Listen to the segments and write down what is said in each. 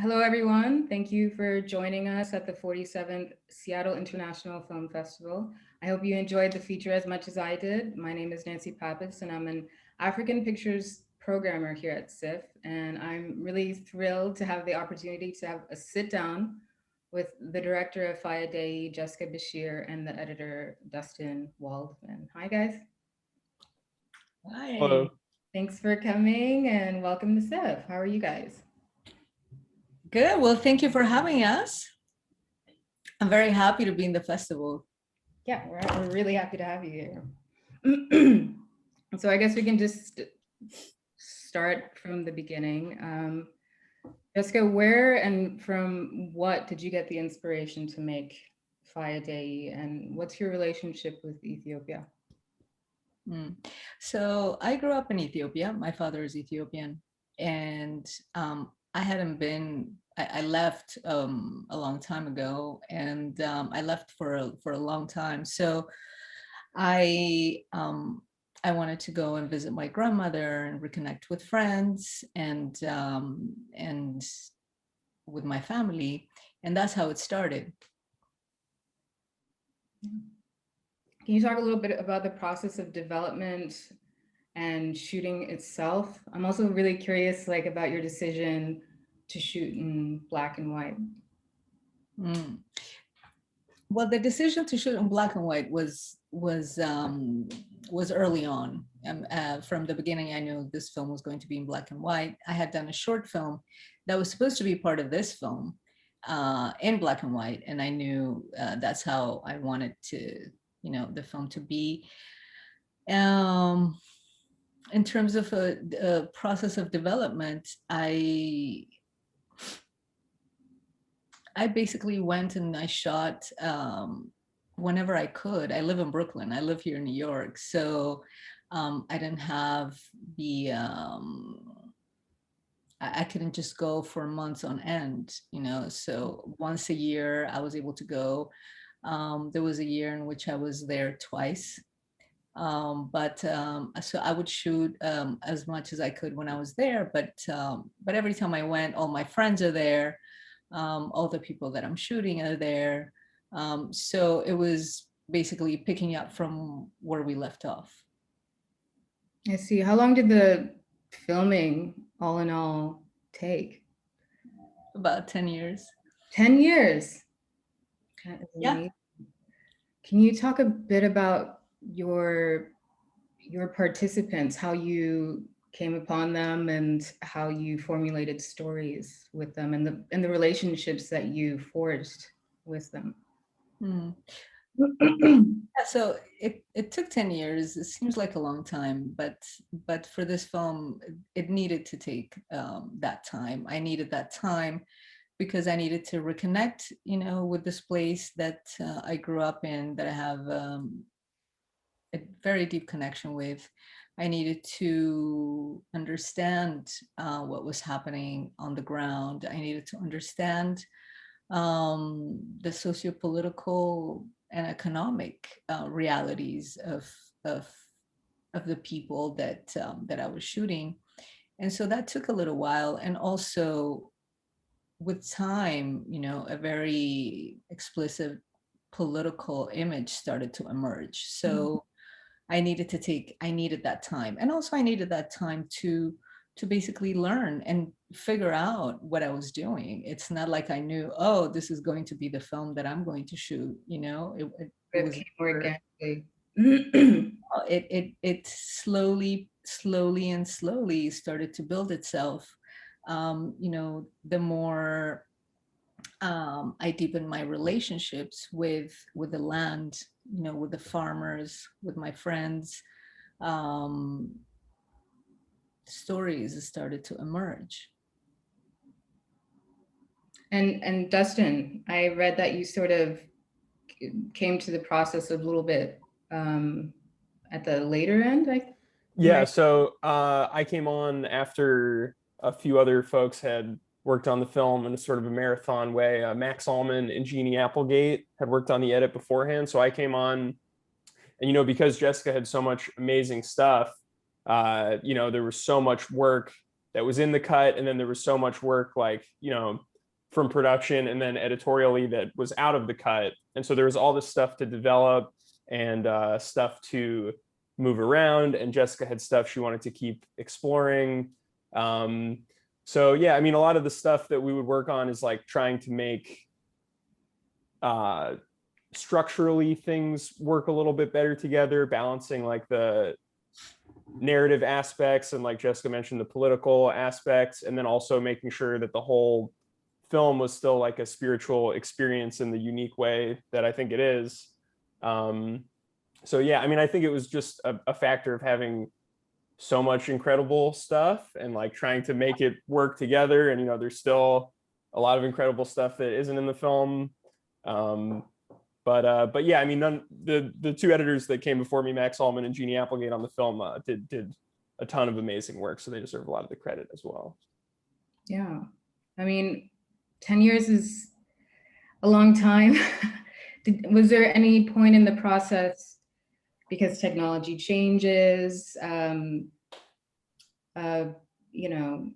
Hello, everyone. Thank you for joining us at the 47th Seattle International Film Festival. I hope you enjoyed the feature as much as I did. My name is Nancy Pappas, and I'm an African Pictures programmer here at SIFF. And I'm really thrilled to have the opportunity to have a sit down with the director of Faya Dayi, Jessica Beshir, and the editor, Dustin Waldman. Hi, guys. Hello. Hi. Thanks for coming and welcome to SIFF. How are you guys? Good. Well, thank you for having us. I'm very happy to be in the festival. Yeah, we're really happy to have you here. So I guess we can just start from the beginning. Jessica, where and from what did you get the inspiration to make Faya Dayi, and what's your relationship with Ethiopia? So I grew up in Ethiopia. My father is Ethiopian, and I hadn't been. I left a long time ago, and I left for a long time. So I wanted to go and visit my grandmother and reconnect with friends and with my family, and that's how it started. Can you talk a little bit about the process of development and shooting itself? I'm also really curious, like, about your decision to shoot in black and white. Mm. Well, the decision to shoot in black and white was early on. From the beginning, I knew this film was going to be in black and white. I had done a short film that was supposed to be part of this film in black and white, and I knew that's how I wanted the film to be. In terms of a process of development, I basically went and I shot whenever I could. I live in Brooklyn. I live here in New York. So I didn't have I couldn't just go for months on end, So once a year I was able to go. There was a year in which I was there twice. So I would shoot as much as I could when I was there. But every time I went, all my friends are there. All the people that I'm shooting are there. So it was basically picking up from where we left off. I see. How long did the filming, all in all, take? About 10 years. 10 years. Yeah. Can you talk a bit about your participants, how you came upon them and how you formulated stories with them, and the relationships that you forged with them? Hmm. So it took 10 years. It seems like a long time, but for this film, it needed to take that time. I needed that time because I needed to reconnect, with this place that I grew up in, that I have a very deep connection with. I needed to understand what was happening on the ground. I needed to understand the socio-political and economic realities of of the people that I was shooting, and so that took a little while. And also, with time, a very explicit political image started to emerge. So I needed that time, and also I needed that time to basically learn and figure out what I was doing. It's not like I knew, oh, this is going to be the film that I'm going to shoot. It It was came organically. it slowly and slowly started to build itself. The more I deepened my relationships with the land, with the farmers, with my friends, um, stories started to emerge. And Dustin, I read that you sort of came to the process a little bit at the later end. Yeah, so I came on after a few other folks had worked on the film in a sort of a marathon way. Max Allman and Jeannie Applegate had worked on the edit beforehand, so I came on, and because Jessica had so much amazing stuff, there was so much work that was in the cut, and then there was so much work like from production and then editorially that was out of the cut. And so there was all this stuff to develop and stuff to move around. And Jessica had stuff she wanted to keep exploring. So yeah, I mean, a lot of the stuff that we would work on is like trying to make structurally things work a little bit better together, balancing like the narrative aspects and, like Jessica mentioned, the political aspects, and then also making sure that the whole film was still like a spiritual experience in the unique way that I think it is. So yeah, I mean, I think it was just a factor of having so much incredible stuff and like trying to make it work together. And, you know, there's still a lot of incredible stuff that isn't in the film. But yeah, I mean, the two editors that came before me, Max Ullman and Jeannie Applegate, on the film did a ton of amazing work, so they deserve a lot of the credit as well. Yeah, I mean, 10 years is a long time. Was there any point in the process, because technology changes, you know,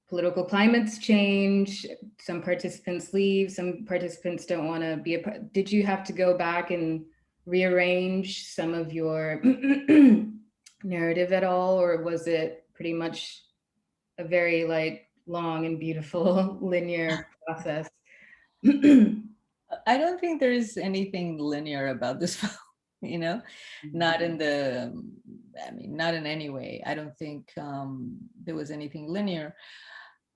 political climates change, some participants leave, some participants don't want to be a part. Did you have to go back and rearrange some of your narrative at all, or was it pretty much a very like long and beautiful linear process? I don't think there's anything linear about this film, you know, not in the, I mean, not in any way. I don't think there was anything linear.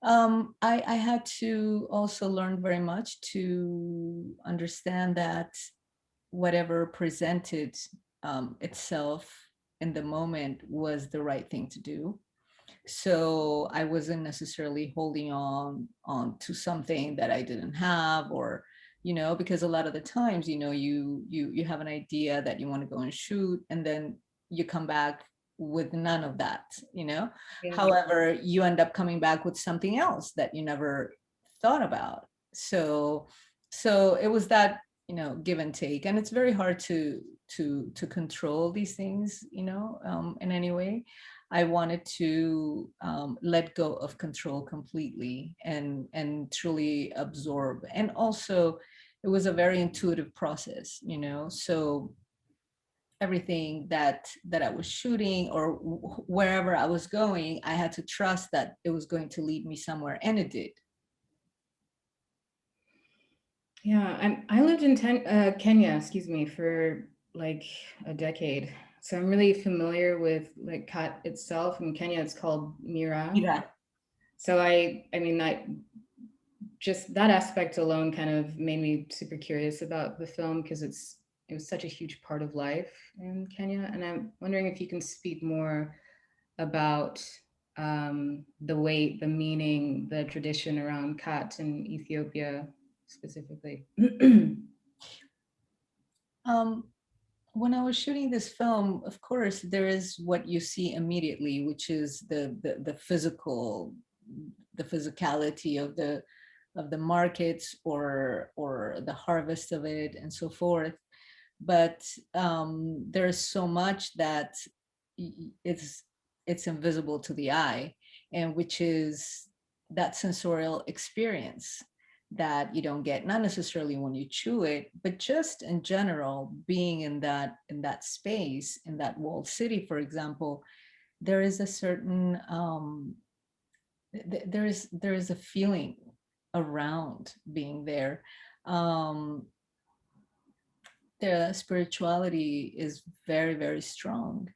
I had to also learn very much to understand that whatever presented itself in the moment was the right thing to do. So I wasn't necessarily holding on to something that I didn't have, or, you know, because a lot of the times, you know, you have an idea that you want to go and shoot, and then you come back with none of that, you know. Yeah. However, you end up coming back with something else that you never thought about. So it was that, you know, give and take, and it's very hard to control these things, you know, in any way. I wanted to let go of control completely and truly absorb. And also, it was a very intuitive process, you know. So everything that I was shooting, or wherever I was going, I had to trust that it was going to lead me somewhere, and it did. Yeah, I lived in Kenya, excuse me, for like a decade. So I'm really familiar with like cat itself. In Kenya, it's called Mira. Yeah. So I mean, just that aspect alone kind of made me super curious about the film, because it was such a huge part of life in Kenya. And I'm wondering if you can speak more about the weight, the meaning, the tradition around cat in Ethiopia specifically. When I was shooting this film, of course, there is what you see immediately, which is the physical, the physicality of the markets, or the harvest of it, and so forth. But there's so much that it's invisible to the eye, and which is that sensorial experience that you don't get, not necessarily when you chew it, but just in general, being in that space, in that walled city, for example. There is a certain there is a feeling around being there. The spirituality is very, very strong.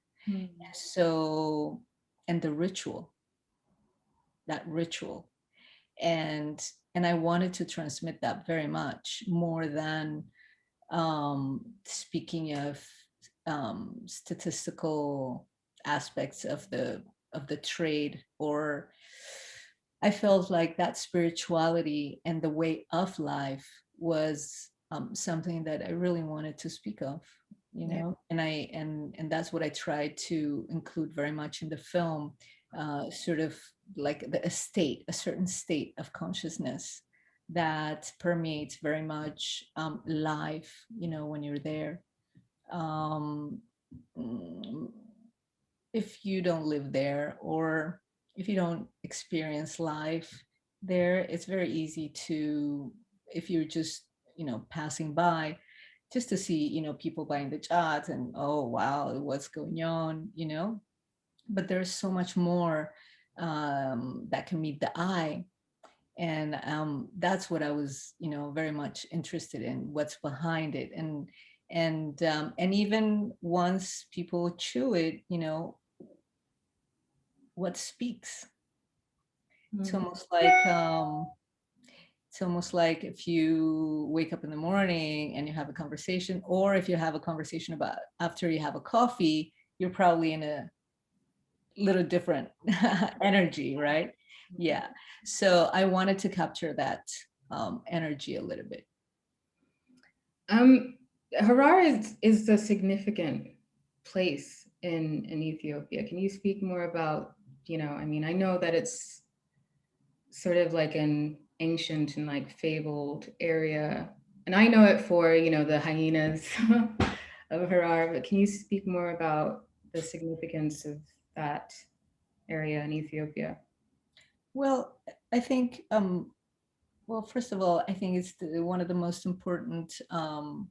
So, and the ritual, that ritual, and I wanted to transmit that very much, more than speaking of statistical aspects of the trade. Or I felt like that spirituality and the way of life was something that I really wanted to speak of, you know. Yeah. And that's what I tried to include very much in the film, sort of like a certain state of consciousness that permeates very much life, you know, when you're there. If you don't live there, or if you don't experience life there, it's very easy to, if you're just, passing by, just to see, people buying the chat and, oh, wow, what's going on, but there's so much more that can meet the eye. And that's what I was, very much interested in, what's behind it. And even once people chew it, what speaks. It's almost like if you wake up in the morning and you have a conversation, or if you have a conversation about after you have a coffee, you're probably in a little different energy, right? Yeah. So I wanted to capture that energy a little bit. Harar is a significant place in Ethiopia. Can you speak more about, I mean, I know that it's sort of like an ancient and like fabled area, and I know it for, the hyenas of Harar, but can you speak more about the significance of that area in Ethiopia? Well, I think, well, first of all, I think it's one of the most important um,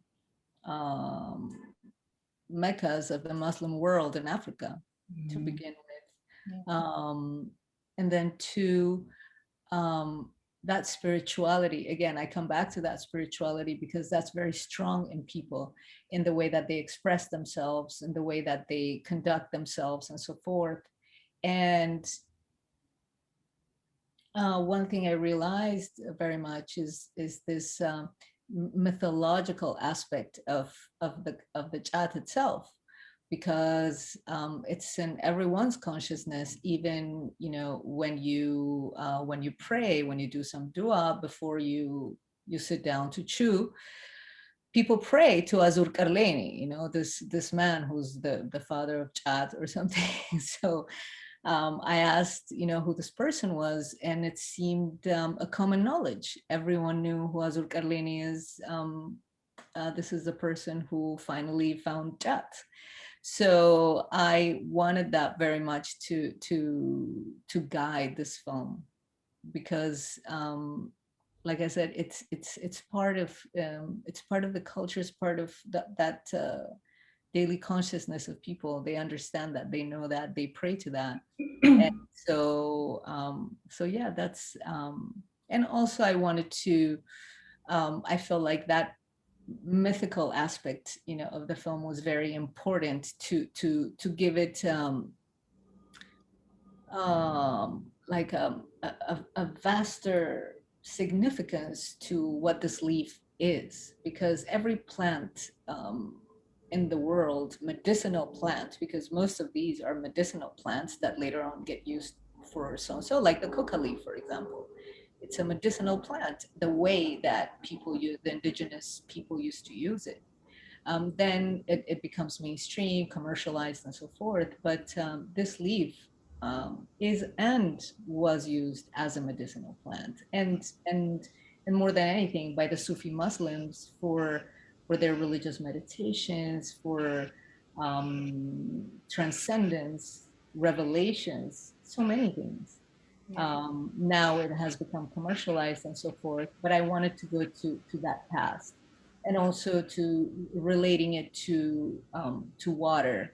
meccas of the Muslim world in Africa, to begin with. Yeah. And then two, that spirituality, again, I come back to that spirituality because that's very strong in people, in the way that they express themselves, in the way that they conduct themselves, and so forth. And one thing I realized very much is this mythological aspect of the chat itself, because it's in everyone's consciousness. Even when you pray, when you do some dua before you sit down to chew, people pray to Azur Karleni, this man who's the father of chat or something. So I asked, who this person was, and it seemed a common knowledge. Everyone knew who Azur Karleni is. This is the person who finally found chat. So I wanted that very much to guide this film, because like I said, it's part of the culture, it's part of that daily consciousness of people. They understand that, they know that, they pray to that. And so yeah, that's and also I wanted to I feel like that mythical aspect of the film was very important to give it like a vaster significance to what this leaf is, because every plant in the world, medicinal plant, because most of these are medicinal plants that later on get used for so like the coca leaf, for example. It's a medicinal plant, the way that the indigenous people used to use it. Then it becomes mainstream, commercialized, and so forth. But this leaf is and was used as a medicinal plant, and more than anything by the Sufi Muslims for their religious meditations, for transcendence, revelations, so many things. Now it has become commercialized and so forth, but I wanted to go to that past, and also to relating it to water.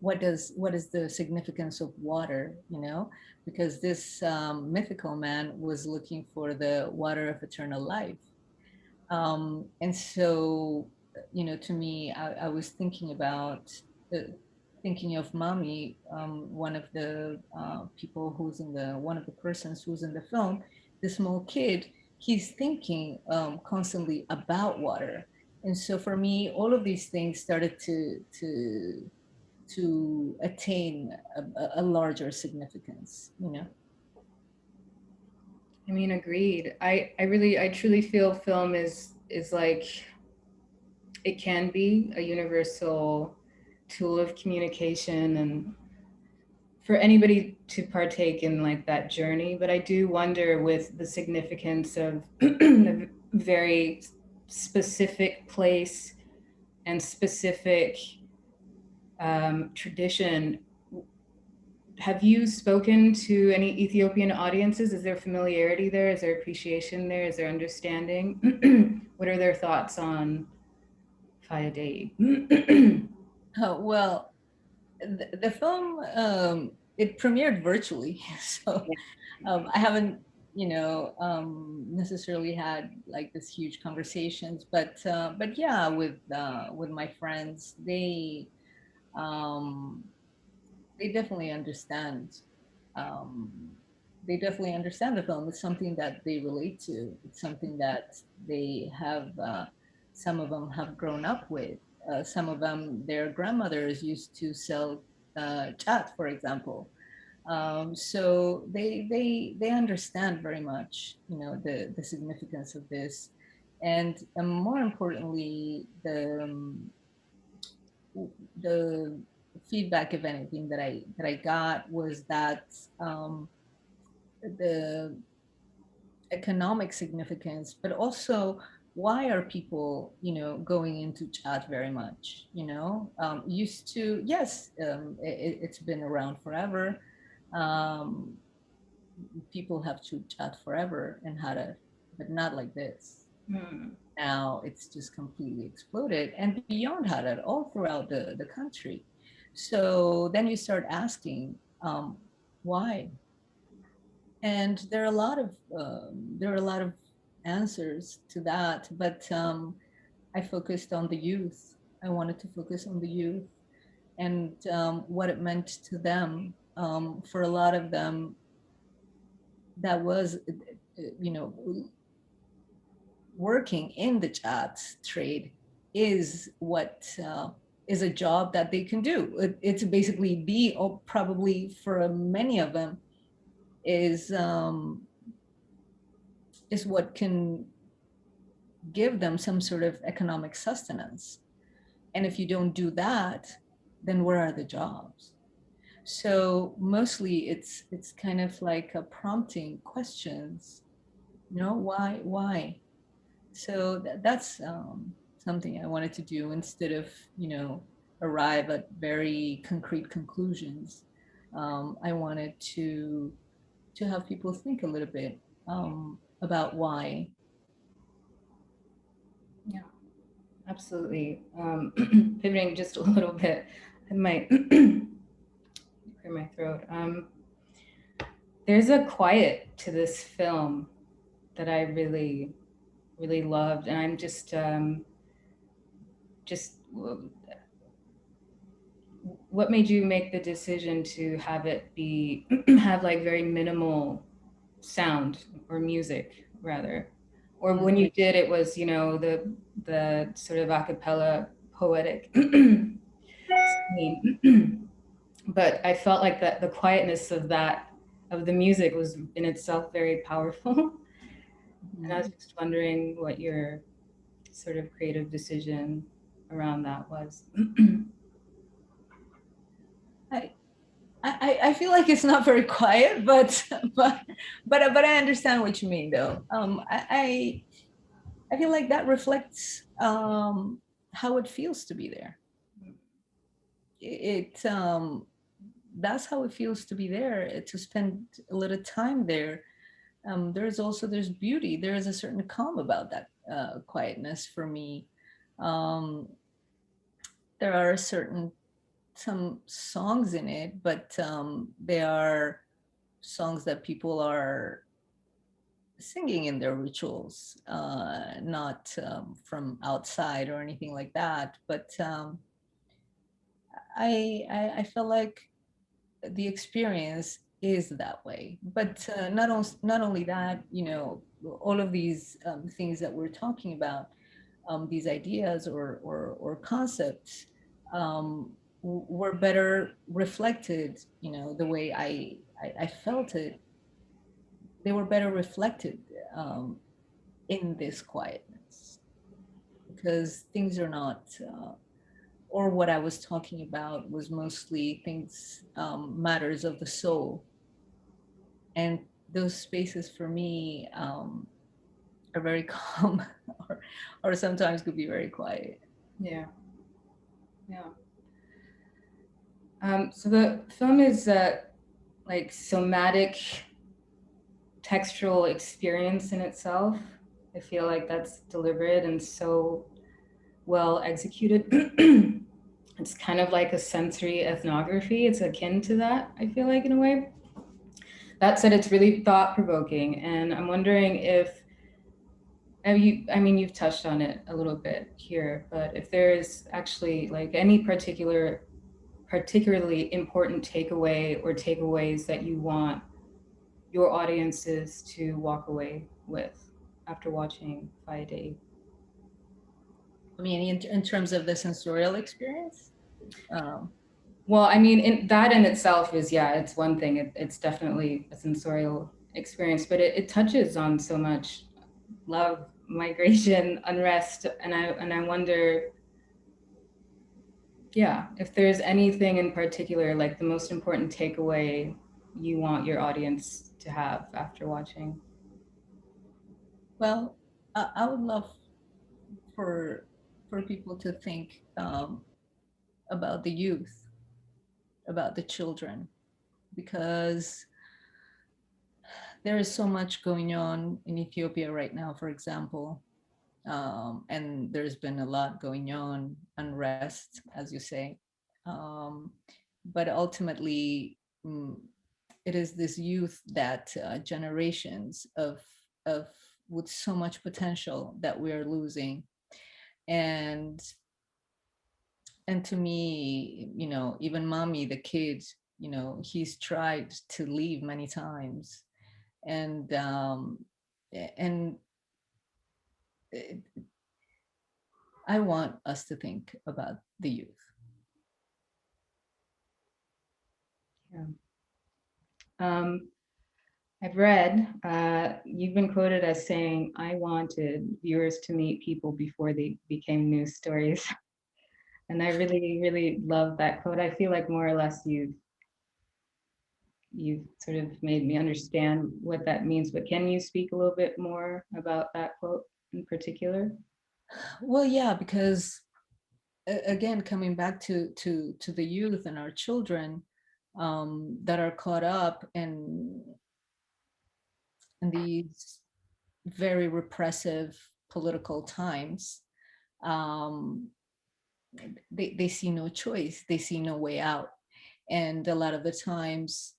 What is the significance of water? Because this mythical man was looking for the water of eternal life, and so to me, I was thinking about thinking of Mami, one of the people who's one of the persons who's in the film, the small kid. He's thinking constantly about water, and so for me, all of these things started to attain a larger significance. I mean, agreed. I truly feel film is like, it can be a universal tool of communication and for anybody to partake in like that journey. But I do wonder, with the significance of a very specific place and specific tradition, have you spoken to any Ethiopian audiences? Is there familiarity there? Is there appreciation there? Is there understanding? What are their thoughts on Faya Dayi? Well, the film, it premiered virtually, so I haven't, necessarily had like this huge conversations, but yeah, with my friends, um, they definitely understand. Um, they definitely understand the film. It's something that they relate to. It's something that they have. Some of them have grown up with. Some of them, their grandmothers used to sell chat, for example. So they understand very much, the significance of this, and more importantly, the feedback, if anything, that I got was that the economic significance, but also why are people, going into chat very much? Used to, yes, it's been around forever. Um, People have to chat forever and had it, but not like this. Now it's just completely exploded, and beyond Harar, all throughout the country. So then you start asking, why? And there are a lot of answers to that, but I focused on the youth. I wanted to focus on the youth and what it meant to them. For a lot of them, that was, you know, working in the chat trade is what is a job that they can do. It's basically or probably for many of them is what can give them some sort of economic sustenance. And if you don't do that, then where are the jobs? So mostly it's kind of like a prompting questions, why? So that's something I wanted to do instead of, arrive at very concrete conclusions. I wanted to have people think a little bit about why. Yeah, absolutely. Pivoting just a little bit, I might clear my throat. There's a quiet to this film that I really, really loved, and I'm just what made you make the decision to have it be have like very minimal sound or music rather, or when you did it was the sort of a cappella poetic scene. But I felt like that the quietness of the music was in itself very powerful. And I was just wondering what your sort of creative decision around that was. I feel like it's not very quiet, but I understand what you mean though. I feel like that reflects how it feels to be there. That's how it feels to be there, to spend a little time there. There's beauty. There is a certain calm about that quietness for me. There are some songs in it, but they are songs that people are singing in their rituals, not from outside or anything like that. But I feel like the experience is that way. But not only that, all of these things that we're talking about, these ideas or concepts, were better reflected, the way I felt it. They were better reflected in this quietness, because things are not, or what I was talking about was mostly things, matters of the soul. And those spaces for me are very calm, or sometimes could be very quiet. Yeah. Yeah. So the film is like somatic textural experience in itself. I feel like that's deliberate and so well executed. It's kind of like a sensory ethnography. It's akin to that, I feel like, in a way. That said, it's really thought provoking. And I'm wondering if, I mean, you've touched on it a little bit here, but if there is actually like any particularly important takeaway or takeaways that you want your audiences to walk away with after watching Faya Dayi. I mean, in terms of the sensorial experience. Well, I mean, that in itself is, yeah, it's one thing. It's definitely a sensorial experience, but it touches on so much love, migration, unrest, and I wonder, yeah, if there's anything in particular, like the most important takeaway you want your audience to have after watching. Well, I would love for people to think about the youth, about the children, because there is so much going on in Ethiopia right now, for example, and there's been a lot going on, unrest, as you say, but ultimately, it is this youth that generations of with so much potential that we are losing, and to me, you know, even mommy, the kid, you know, he's tried to leave many times, and and it, I want us to think about the youth. Yeah. I've read, you've been quoted as saying, I wanted viewers to meet people before they became news stories. And I really, really love that quote. I feel like more or less you've sort of made me understand what that means, but can you speak a little bit more about that quote in particular? Well, yeah, because again, coming back to the youth and our children that are caught up in these very repressive political times, um, they see no choice, they see no way out, and a lot of the times,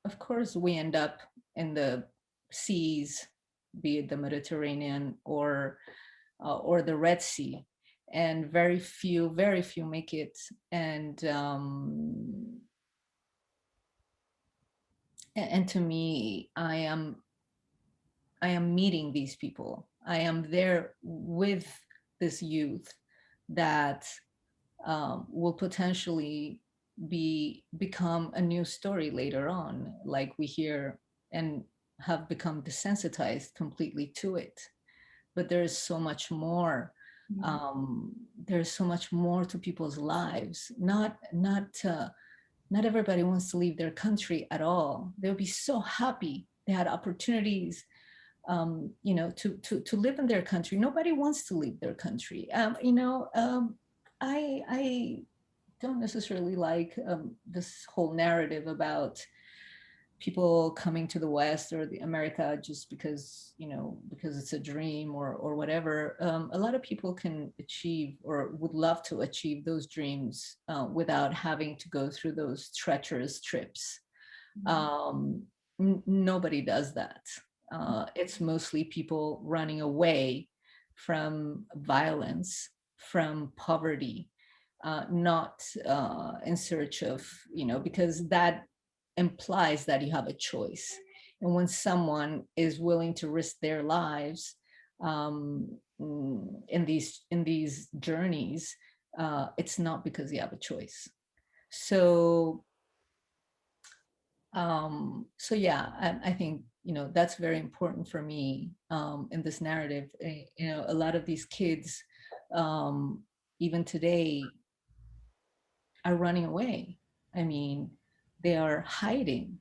of course, we end up in the seas, be it the Mediterranean or the Red Sea, and very few make it. And to me, I am meeting these people. I am there with this youth that will potentially become a new story later on, like we hear and have become desensitized completely to it. But there is so much more. There's so much more to people's lives. Not everybody wants to leave their country at all. They'll be so happy they had opportunities, you know, to live in their country. Nobody wants to leave their country. I don't necessarily like this whole narrative about people coming to the West or the America just because, you know, because it's a dream or whatever. A lot of people can achieve or would love to achieve those dreams without having to go through those treacherous trips. Nobody does that. It's mostly people running away from violence, from poverty, not in search of, you know, because that implies that you have a choice. And when someone is willing to risk their lives in these journeys, it's not because you have a choice. So so yeah, I think, you know, that's very important for me in this narrative. You know, a lot of these kids, even today, are running away. I mean, they are hiding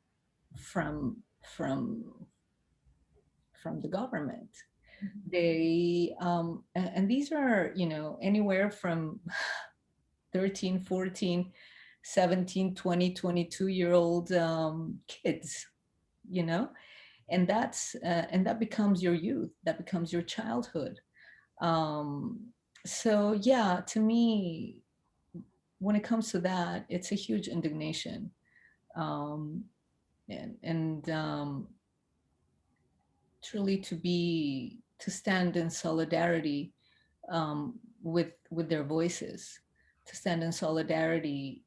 from from from the government. They and these are, you know, anywhere from 13, 14, 17, 20, 22-year-old kids, you know, and that becomes your youth, that becomes your childhood. So yeah, to me, when it comes to that, it's a huge indignation. um, and truly to stand in solidarity with their voices, to stand in solidarity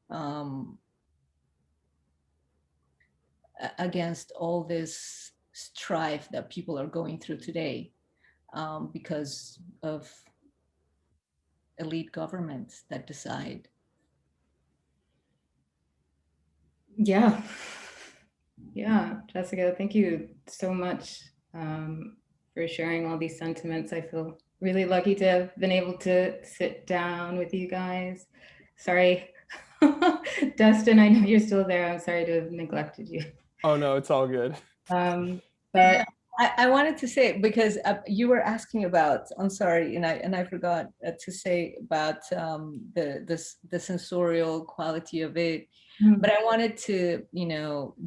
against all this strife that people are going through today, because of elite governments that decide. Yeah. Yeah, Jessica, thank you so much for sharing all these sentiments. I feel really lucky to have been able to sit down with you guys. Sorry, Dustin, I know you're still there. I'm sorry to have neglected you. Oh no, it's all good. But I wanted to say, because you were asking about, I'm sorry, and I forgot to say about the sensorial quality of it, but I wanted to,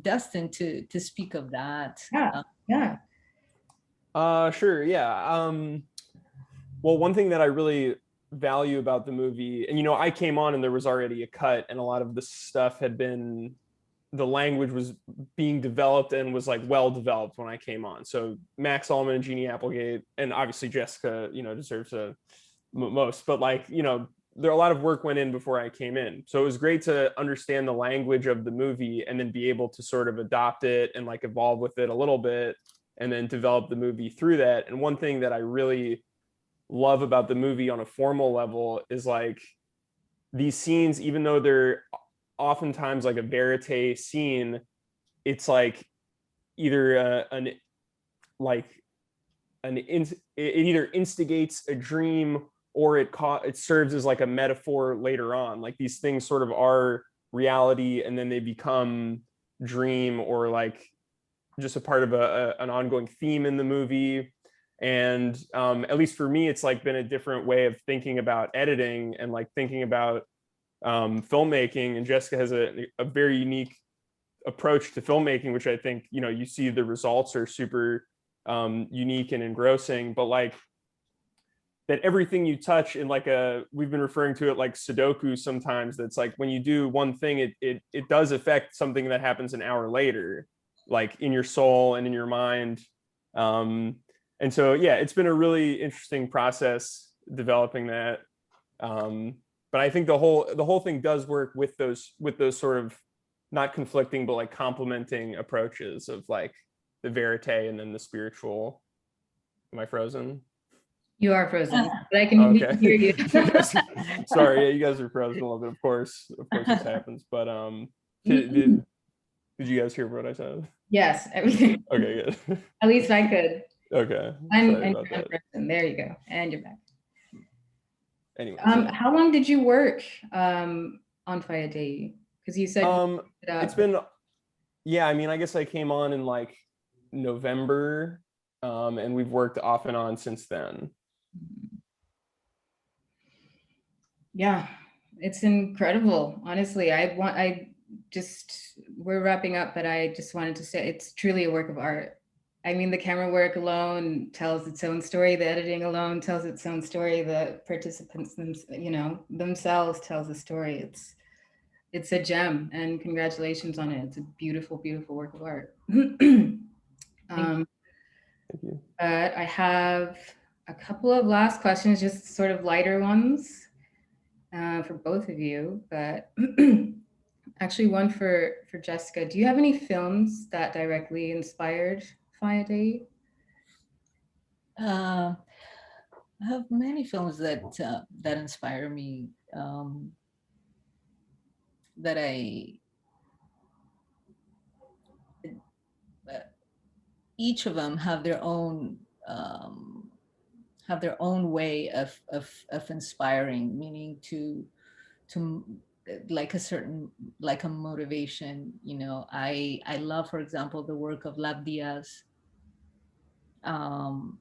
Dustin, to speak of that. Yeah. Sure, yeah. Well, one thing that I really value about the movie, and I came on and there was already a cut, and a lot of the stuff had been, the language was being developed and was like well developed when I came on. So Max Allman and Jeannie Applegate, and obviously Jessica, deserves a most, but there a lot of work went in before I came in. So it was great to understand the language of the movie and then be able to sort of adopt it and like evolve with it a little bit and then develop the movie through that. And one thing that I really love about the movie on a formal level is like these scenes, even though they're oftentimes like a verite scene, it's like either it either instigates a dream or it serves as like a metaphor later on. Like these things sort of are reality and then they become dream or like just a part of an ongoing theme in the movie. And at least for me, it's like been a different way of thinking about editing and like thinking about filmmaking. And Jessica has a very unique approach to filmmaking, which I think, you see the results are super unique and engrossing, but like that everything you touch in like we've been referring to it like Sudoku sometimes, that's like when you do one thing, it does affect something that happens an hour later, like in your soul and in your mind. And so, yeah, it's been a really interesting process developing that. But I think the whole thing does work with those sort of not conflicting, but like complementing approaches of like the verite and then the spiritual. Am I frozen? You are frozen, but I can hear you. Sorry, yeah, you guys are frozen a little bit. Of course this happens. But did you guys hear what I said? Yes, everything. Okay, good. At least I could. Okay, sorry about that. There you go, and you're back. Anyway, how long did you work on Faya Dayi? Because you said it's been, yeah, I mean, I guess I came on in like November, and we've worked off and on since then. Yeah, it's incredible. Honestly, we're wrapping up, but I just wanted to say it's truly a work of art. I mean, the camera work alone tells its own story. The editing alone tells its own story. The participants, themselves tells a story. It's a gem, and congratulations on it. It's a beautiful, beautiful work of art. Thank you. But I have a couple of last questions, just sort of lighter ones for both of you. But actually, one for Jessica. Do you have any films that directly inspired Faya Dayi? I have many films that inspire me. That each of them have their own way of inspiring, meaning to like a motivation. I love, for example, the work of Lab Diaz, and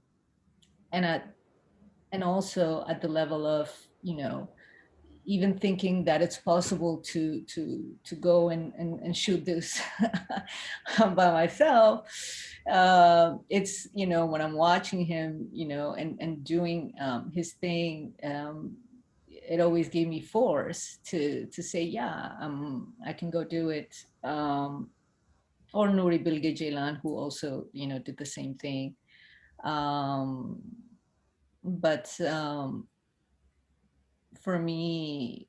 also at the level of even thinking that it's possible to go and shoot this by myself, it's, you know, when I'm watching him, you know, and doing his thing, it always gave me force to say, yeah, I can go do it. Or Nuri Bilge Ceylan, who also, you know, did the same thing. But for me,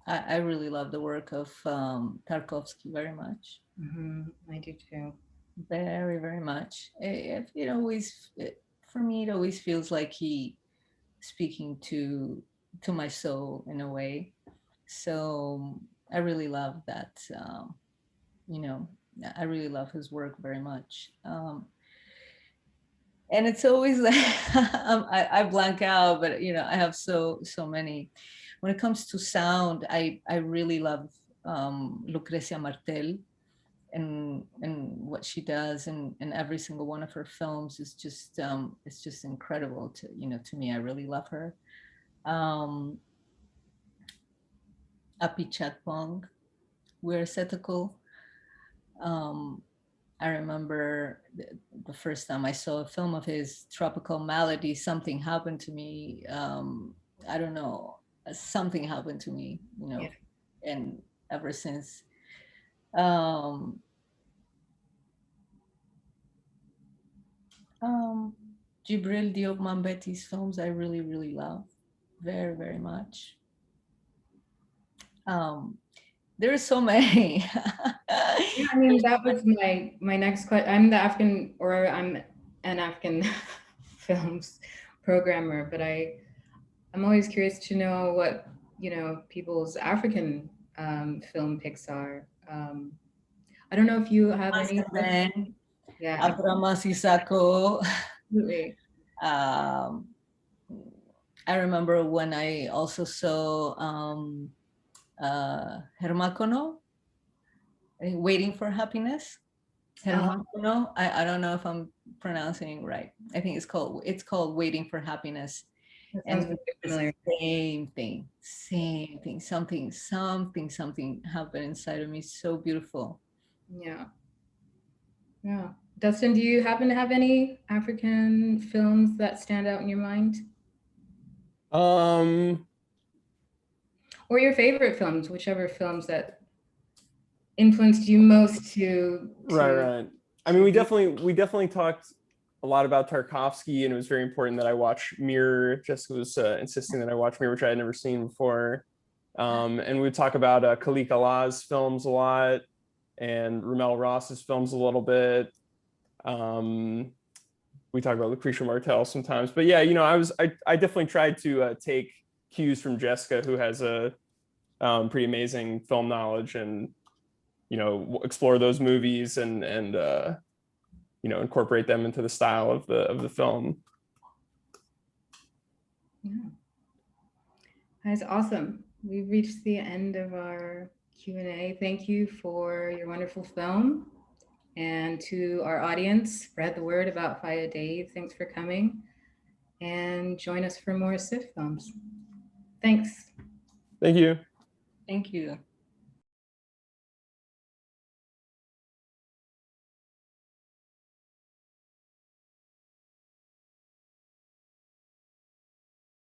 I really love the work of Tarkovsky very much. I do too. Very, very much. It always, for me, it always feels like he speaking to my soul in a way. So I really love that. You know, I really love his work very much. And it's always like I blank out, but you know, I have so many. When it comes to sound, I really love Lucrecia Martel, and what she does in every single one of her films is just it's just incredible to, you know, to me. I really love her. Api Chatpong, We're Ascetical. I remember the first time I saw a film of his, Tropical Malady, something happened to me. I don't know, something happened to me, you know, Yeah. and ever since. Um, Jibril Diop Mambeti's films I really, really love very, very much. There are so many. Yeah, I mean, that was my next question. I'm an African films programmer, but I'm always curious to know what, you know, people's African film picks are. I don't know if you have any. Yeah, Abraham Sisako. absolutely. I remember when I also saw Hermakono, Waiting for Happiness. Hermakono, I don't know if I'm pronouncing it right. I think it's called Waiting for Happiness. That sounds And really familiar. same thing, something happened inside of me, so beautiful. Yeah. Yeah. Dustin, do you happen to have any African films that stand out in your mind? Or your favorite films, whichever films that influenced you most to Right. I mean, we definitely talked a lot about Tarkovsky, and it was very important that I watch Mirror. Jessica was insisting that I watch Mirror, which I had never seen before. And we talk about Khalik Allah's films a lot, and Ramel Ross's films a little bit. We talk about Lucretia Martel sometimes, but yeah, you know, I definitely tried to take cues from Jessica, who has a pretty amazing film knowledge, and you know, explore those movies and you know, incorporate them into the style of the film. Yeah. That's awesome. We've reached the end of our Q&A. Thank you for your wonderful film. And to our audience, spread the word about Faya Dayi. Thanks for coming. And join us for more SIFF films. Thanks. Thank you. Thank you.